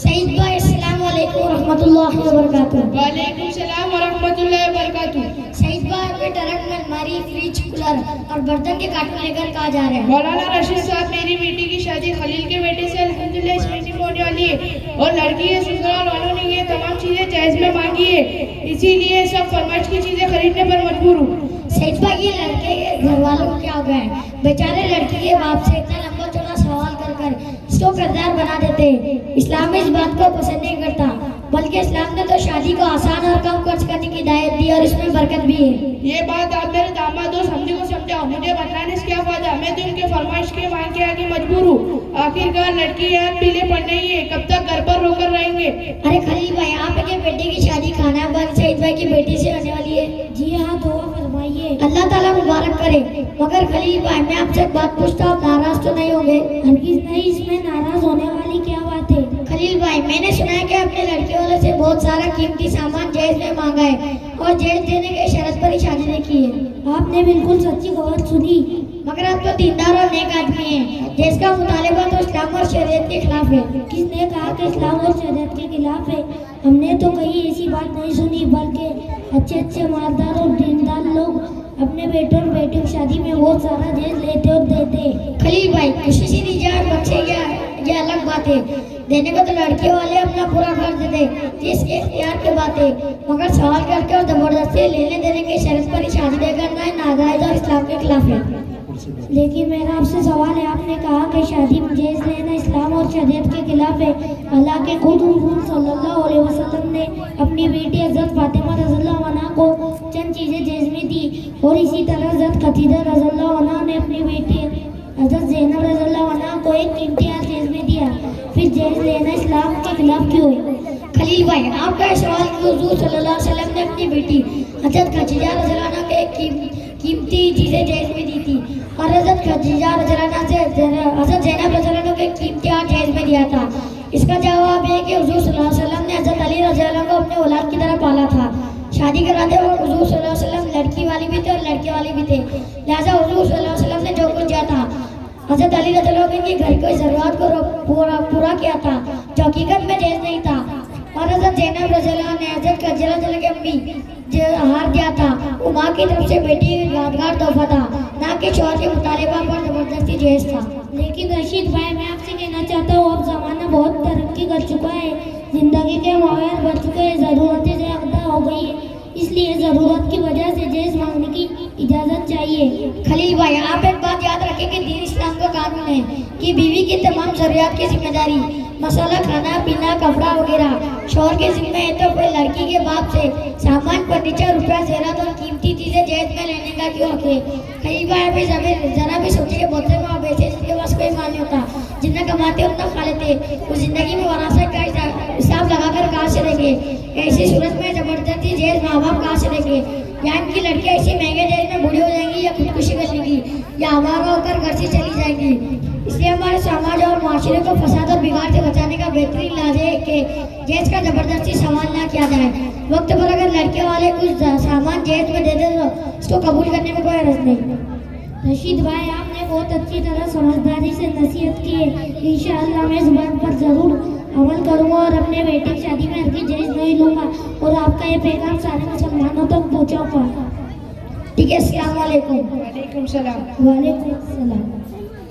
सईद भाई अस्सलाम वालेकुम रहमतुल्लाहि व बरकातुहू। वालेकुम सलाम व रहमतुल्लाहि व बरकातुहू। सईद भाई आपके ट्रक में अलमारी, फ्रिज, कूलर और बर्तन के कार्टून लेकर कहाँ जा रहे हैं? मौलाना रशीद साहब, मेरी बेटी की शादी खलील के बेटे से अल्हम्दुलिल्लाह इस महीने में होने वाली है और लड़की के ससुराल वालों ने ये तमाम चीजें जायज में मांगी है, इसीलिए सब फरमाइश की चीजें खरीदने पर मजबूर हूँ। सईद भाई ये लड़के के घर वालों को क्या हो गया है? बेचारे लड़की के बाप से इतना लंबा चौड़ा सवाल कर कर इसको किरदार बना देते। इस्लाम इस बात को पसंद नहीं करता, बल्कि इस्लाम ने तो शादी को आसान और कम खर्च करने की हिदायत दी और इसमें बरकत भी है। ये बात आप मेरे दामाद और समझे को समझाओ, मुझे बताने से क्या फायदा, मैं तो उनके फरमाइश के मांग के आगे मजबूर हूँ। आखिरकार लड़की याद पीले पड़ने ही है, कब तक घर पर रोकर रहेंगे? अरे खलील भाई, आपके बेटे की शादी खाना बंद सईद भाई की बेटी से होने वाली है। जी हाँ, दुआ फरमाइए, अल्लाह ताला मुबारक करे। मगर खलील भाई, मैं आपसे एक बात पूछता हूँ, आप नाराज तो नहीं होंगे? हरगिज़ नहीं, इसमें नाराज होने वाली क्या बात है? खलील भाई, मैंने सुना है कि अपने लड़के वाले से बहुत सारा कीमती सामान जहेज में मांगा है और जहेज देने के शर्त पर ही शादी ने की है। आपने बिल्कुल सच्ची खबर सुनी, मगर आप तो दीनदार और नेक आदमी हैं, जिसका मुतालिबा तो इस्लाम और शरीयत के खिलाफ है। किसने कहा कि इस्लाम और शरीयत के खिलाफ है? हमने तो कहीं ऐसी बात नहीं सुनी, बल्कि अच्छे अच्छे मालदार और दीनदार लोग अपने बेटों और बेटियों की शादी में बहुत सारा दहेज लेते और देते। खलील भाई, खुशी से दी जाए बच्चे ये अलग बात है, देने को तो लड़के वाले अपना पूरा कर देते, जिसके इख्तियार की बात है, मगर सवाल करके और जबरदस्ती लेने देने के शर्त पर ही शादी करना नाजायज और इस्लाम के खिलाफ है। लेकिन मेरा आपसे सवाल है, आपने कहा कि शादी में जहेज लेना इस्लाम और शरीयत के खिलाफ है। अल्लाह के खुद हुजूर सल्लल्लाहु अलैहि वसल्लम ने अपनी बेटी हज़रत फातिमा रज़ियल्लाहु अन्हा को चंद चीज़ें जहेज में दी और इसी तरह हज़रत खदीजा रज़ियल्लाहु अन्हा ने अपनी बेटी हज़रत ज़ैनब रज़ियल्लाहु अन्हा को एक कीमती हार जहेज में दिया। फिर जहेज लेना इस्लाम के खिलाफ क्यों है? खलील भाई, आपका सवाल कि हुजूर सल्लल्लाहु अलैहि वसल्लम ने अपनी बेटी हज़रत खदीजा रज़ियल्लाहु अन्हा के कीमती चीज़ें जहेज में दी थी और हज़रत खदीजा रज़ियल्लाहु अन्हा से हज़रत ज़ैनब रज़ियल्लाहु अन्हा के कीमती हार जहेज में दिया था। इसका जवाब है कि हुजूर सल्लल्लाहु अलैहि वसल्लम ने हज़रत अली रज़ियल्लाहु अन्हु को अपने औलाद की तरह पाला था। शादी करवाते वक्त हुजूर सल्लल्लाहु अलैहि वसल्लम लड़की वाली भी थे और लड़के वाले भी थे, लिहाजा हुजूर सल्लल्लाहु अलैहि वसल्लम ने जो कुछ दिया था हज़रत अली रज़ियल्लाहु अन्हु के घर की ज़रूरत को पूरा किया था, जो हकीकत में जहेज नहीं था। और हज़रत ज़ैनब रज़ियल्लाहु अन्हा ने हज़रत खदीजा रज़ियल्लाहु अन्हा की अम्मी जो हार दिया था, वो माँ की तरफ से बेटी यादगार तोहफा था, ना कि शौहर के मुतालिबा पर जबरदस्ती जहेज था। लेकिन रशीद भाई, मैं आपसे कहना चाहता हूँ, अब ज़माना बहुत तरक्की कर चुका है, ज़िंदगी के मवाद बढ़ चुके हैं, ज़रूरतें ज़्यादा हो गई है, इसलिए ज़रूरत की वजह से जहेज मांगने की इजाज़त चाहिए। खलील भाई, आप एक बात याद रखें कि दीन इस्लाम का कानून है कि बीवी की तमाम ज़रूरियात की जिम्मेदारी, मसाला, खाना पीना, कपड़ा वगैरह शौहर के जिम्मे है, तो कोई लड़की के बाप से सामान, फर्नीचर, रुपया, ज़ेवरात और कीमती चीज़ें जहेज में लेने का क्यों हक है? खलील भाई, अभी ज़रा भी सोचिए कि बहुत से माँ बेटे जिनके पास कोई माल नहीं होता, जितना कमाते उतना खा लेते, वो जिंदगी में वरासत का हिसाब लगाकर कहाँ से देंगे? ऐसी सूरत में जबरदस्ती जहेज माँ बाप कहाँ से देंगे? या इनकी लड़कियाँ ऐसी महंगे जहेज में बूढ़ी हो जाएंगी या खुदकुशी कर लेंगी या आवारा होकर घर से चली जाएंगी। इसलिए हमारे समाज और माशरे को फसाद और बिगाड़ से बचाने का बेहतरीन इलाज है कि जहेज का जबरदस्ती सवाल ना किया जाए। वक्त पर अगर लड़के वाले कुछ सामान जहेज में दे दे तो इसको कबूल करने में कोई हर्ज नहीं। रशीद भाई, आपने बहुत अच्छी तरह समझदारी से नसीहत की है, इंशाअल्लाह मैं इस बात पर ज़रूर अमल करूँगा और अपने बेटे की शादी में हरगिज़ जहेज नहीं लूँगा और आपका ये पैगाम सारे मुसलमानों तक पहुँचाऊँगा। ठीक है, अस्सलाम वालेकुम। वालेकुम सलाम। वालेकुम सलाम।